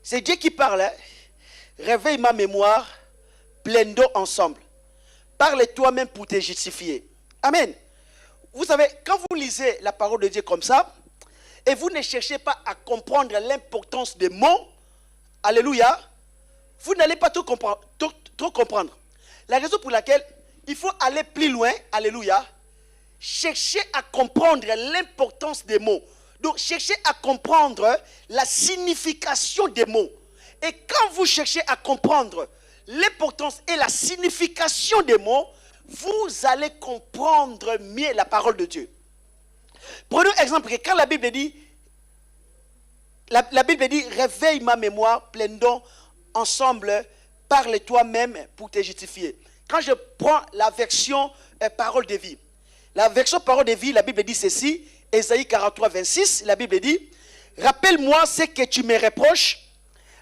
C'est Dieu qui parle. Hein? Réveille ma mémoire, pleine-nous ensemble. Parle toi-même pour te justifier. Amen. Vous savez, quand vous lisez la parole de Dieu comme ça, et vous ne cherchez pas à comprendre l'importance des mots, alléluia, vous n'allez pas trop comprendre. La raison pour laquelle il faut aller plus loin, alléluia, chercher à comprendre l'importance des mots. Donc, cherchez à comprendre la signification des mots. Et quand vous cherchez à comprendre l'importance et la signification des mots, vous allez comprendre mieux la parole de Dieu. Prenons exemple que quand la Bible dit, la Bible dit, réveille ma mémoire, pleine-nous ensemble, parle toi-même pour te justifier. Quand je prends la version parole de vie, la version parole de vie, la Bible dit ceci, Ésaïe 43, 26, la Bible dit, rappelle-moi ce que tu me reproches,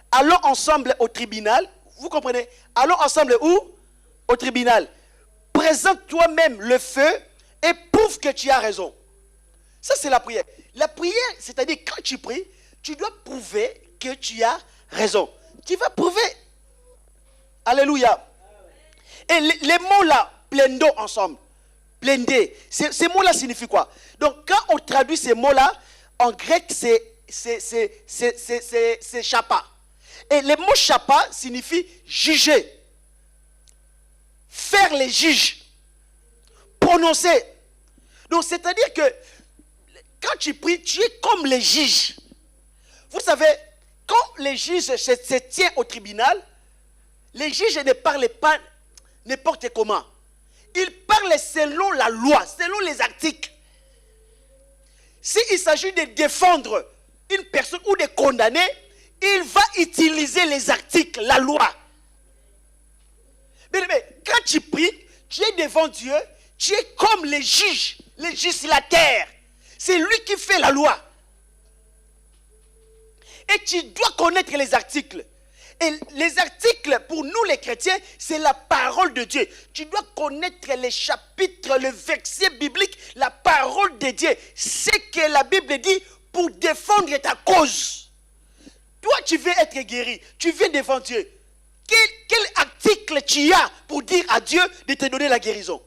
allons ensemble au tribunal. Vous comprenez? Allons ensemble où? Au tribunal. Présente toi-même le feu et prouve que tu as raison. Ça, c'est la prière. La prière, c'est-à-dire quand tu pries, tu dois prouver que tu as raison. Tu vas prouver. Alléluia. Et les mots-là, plein d'eau ensemble. Plein d'eau. Ces mots-là signifient quoi? Donc, quand on traduit ces mots-là, en grec, c'est chapa. Et le mot chapa signifie juger. Faire les juges. Prononcer. Donc, c'est-à-dire que quand tu pries, tu es comme les juges. Vous savez, quand les juges se tiennent au tribunal, les juges ne parlent pas n'importe comment. Ils parlent selon la loi, selon les articles. S'il s'agit de défendre une personne ou de condamner, il va utiliser les articles, la loi. Mais quand tu pries, tu es devant Dieu, tu es comme les juges, les législateurs. C'est lui qui fait la loi. Et tu dois connaître les articles. Et les articles, pour nous les chrétiens, c'est la parole de Dieu. Tu dois connaître les chapitres, le verset biblique, la parole de Dieu. Ce que la Bible dit pour défendre ta cause. Toi, tu veux être guéri. Tu viens devant Dieu. Quel article tu as pour dire à Dieu de te donner la guérison?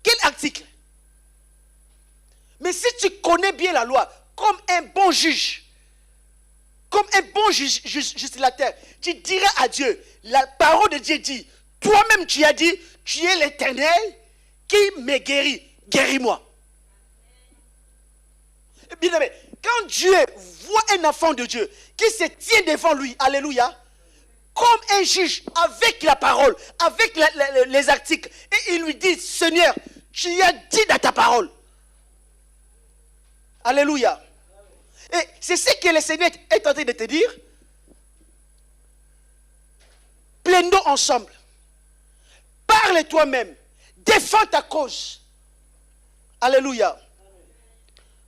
Quel article? Mais si tu connais bien la loi, comme un bon juge, comme un bon législateur, tu diras à Dieu, la parole de Dieu dit, toi-même tu as dit, tu es l'Éternel qui me guérit, guéris-moi. Bien aimé, quand Dieu voit un enfant de Dieu qui se tient devant lui, alléluia, comme un juge avec la parole, avec les articles, et il lui dit, Seigneur, tu as dit dans ta parole. Alléluia. Et c'est ce que le Seigneur est en train de te dire. Plains-nous ensemble. Parle toi-même. Défends ta cause. Alléluia.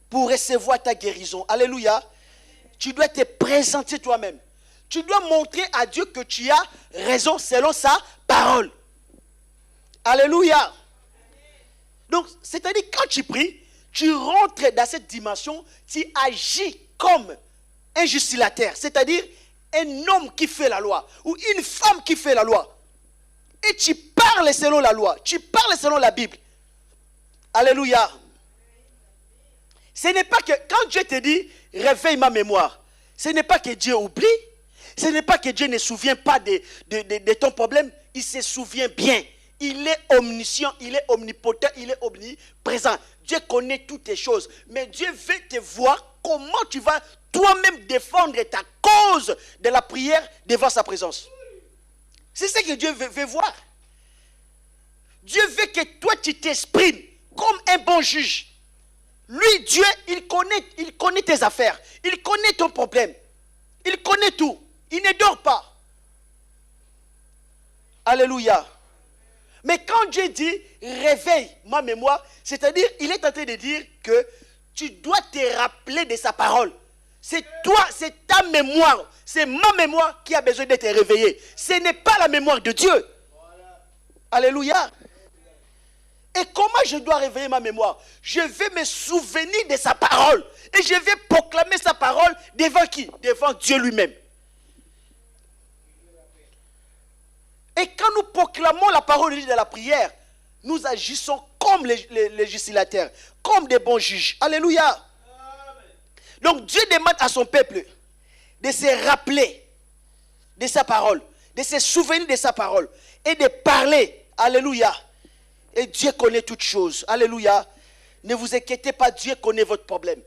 Pour recevoir ta guérison. Alléluia. Tu dois te présenter toi-même. Tu dois montrer à Dieu que tu as raison selon sa parole. Alléluia. Donc, c'est-à-dire quand tu pries, tu rentres dans cette dimension, tu agis comme un législateur, c'est-à-dire un homme qui fait la loi, ou une femme qui fait la loi. Et tu parles selon la loi, tu parles selon la Bible. Alléluia. Ce n'est pas que, quand Dieu te dit, réveille ma mémoire, ce n'est pas que Dieu oublie, ce n'est pas que Dieu ne se souvient pas de ton problème, il se souvient bien. Il est omniscient, il est omnipotent, il est omniprésent. Dieu connaît toutes les choses. Mais Dieu veut te voir comment tu vas toi-même défendre ta cause de la prière devant sa présence. C'est ce que Dieu veut voir. Dieu veut que toi tu t'exprimes comme un bon juge. Lui, Dieu, il connaît tes affaires. Il connaît ton problème. Il connaît tout. Il ne dort pas. Alléluia. Mais quand Dieu dit réveille ma mémoire, c'est-à-dire il est en train de dire que tu dois te rappeler de sa parole. C'est toi, c'est ta mémoire, c'est ma mémoire qui a besoin d'être réveillée. Ce n'est pas la mémoire de Dieu. Voilà. Alléluia. Et comment je dois réveiller ma mémoire? Je vais me souvenir de sa parole. Et je vais proclamer sa parole devant qui? Devant Dieu lui-même. Et quand nous proclamons la parole de Dieu dans la prière, nous agissons comme les législateurs, comme des bons juges. Alléluia. Amen. Donc Dieu demande à son peuple de se rappeler de sa parole, de se souvenir de sa parole et de parler. Alléluia. Et Dieu connaît toutes choses. Alléluia. Ne vous inquiétez pas, Dieu connaît votre problème.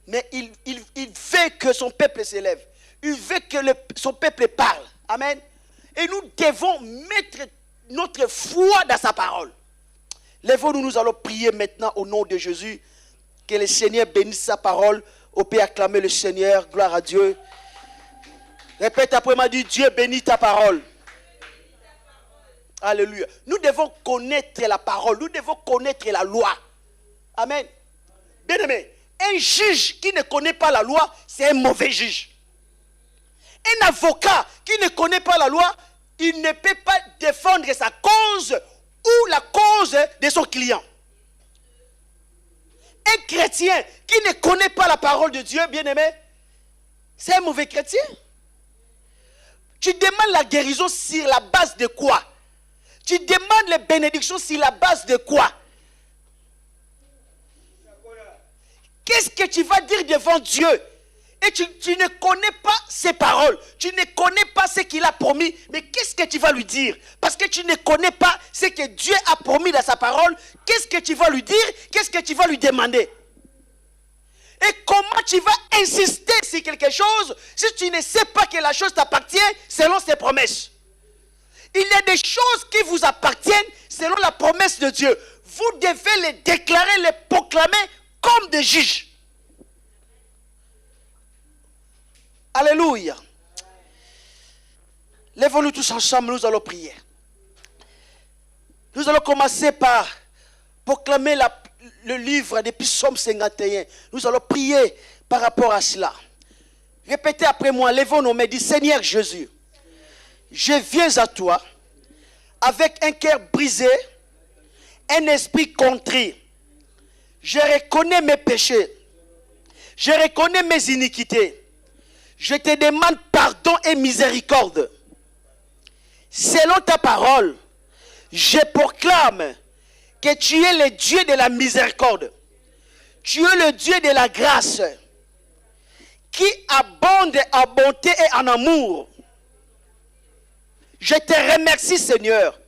Mais il veut que son peuple s'élève. Il veut que son peuple parle. Amen. Et nous devons mettre notre foi dans sa parole. Lèvons-nous, nous allons prier maintenant au nom de Jésus. Que le Seigneur bénisse sa parole. On peut acclamer le Seigneur. Gloire à Dieu. Répète après moi, dis Dieu bénit ta parole. Alléluia. Nous devons connaître la parole. Nous devons connaître la loi. Amen. Bien aimé, un juge qui ne connaît pas la loi, c'est un mauvais juge. Un avocat qui ne connaît pas la loi, il ne peut pas défendre sa cause ou la cause de son client. Un chrétien qui ne connaît pas la parole de Dieu, bien aimé, c'est un mauvais chrétien. Tu demandes la guérison sur la base de quoi? Tu demandes les bénédictions sur la base de quoi? Qu'est-ce que tu vas dire devant Dieu? Et tu ne connais pas ses paroles. Tu ne connais pas ce qu'il a promis. Mais qu'est-ce que tu vas lui dire? Parce que tu ne connais pas ce que Dieu a promis dans sa parole. Qu'est-ce que tu vas lui dire? Qu'est-ce que tu vas lui demander? Et comment tu vas insister sur quelque chose si tu ne sais pas que la chose t'appartient selon ses promesses? Il y a des choses qui vous appartiennent selon la promesse de Dieu. Vous devez les déclarer, les proclamer comme des juges. Alléluia. Lèvons-nous tous ensemble, nous allons prier. Nous allons commencer par proclamer le livre des psaumes 51. Nous allons prier par rapport à cela. Répétez après moi, lèvons nos mains, dis Seigneur Jésus, je viens à toi avec un cœur brisé, un esprit contrit. Je reconnais mes péchés. Je reconnais mes iniquités. Je te demande pardon et miséricorde. Selon ta parole, je proclame que tu es le Dieu de la miséricorde. Tu es le Dieu de la grâce qui abonde en bonté et en amour. Je te remercie, Seigneur,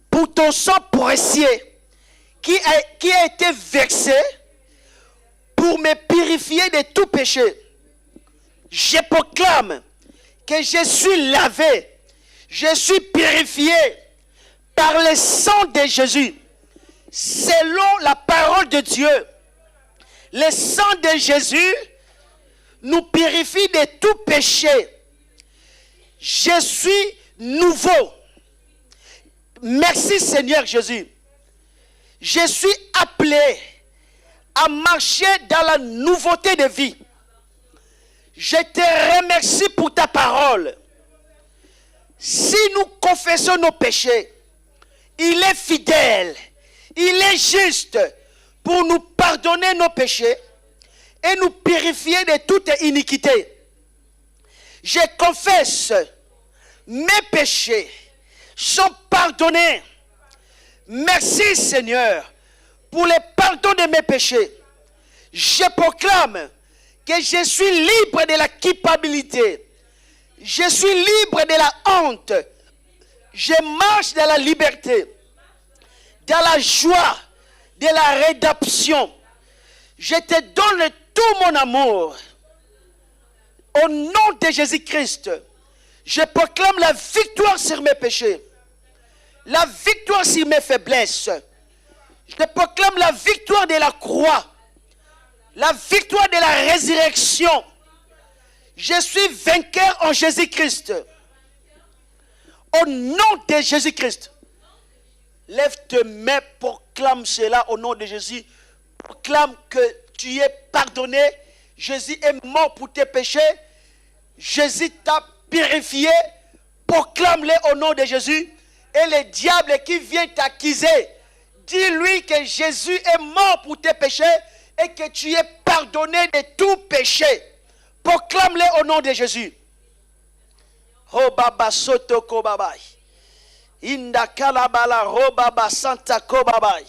pour ton sang précieux qui a été versé pour me purifier de tout péché. Je proclame que je suis lavé, je suis purifié par le sang de Jésus. Selon la parole de Dieu, le sang de Jésus nous purifie de tout péché. Je suis nouveau. Merci Seigneur Jésus. Je suis appelé à marcher dans la nouveauté de vie. Je te remercie pour ta parole. Si nous confessons nos péchés, il est fidèle, il est juste pour nous pardonner nos péchés et nous purifier de toute iniquité. Je confesse, mes péchés sont pardonnés. Merci Seigneur pour le pardon de mes péchés. Je proclame que je suis libre de la culpabilité. Je suis libre de la honte. Je marche dans la liberté, dans la joie de la rédemption. Je te donne tout mon amour. Au nom de Jésus-Christ, je proclame la victoire sur mes péchés, la victoire sur mes faiblesses. Je proclame la victoire de la croix, la victoire de la résurrection. Je suis vainqueur en Jésus-Christ. Au nom de Jésus-Christ, lève tes mains, proclame cela au nom de Jésus. Proclame que tu es pardonné. Jésus est mort pour tes péchés. Jésus t'a purifié. Proclame-le au nom de Jésus. Et le diable qui vient t'accuser, dis-lui que Jésus est mort pour tes péchés et que tu es pardonné de tout péché. Proclame-le au nom de Jésus. Oh Baba Soto Kobabai. Inda kalabala roba ba santa kobabai.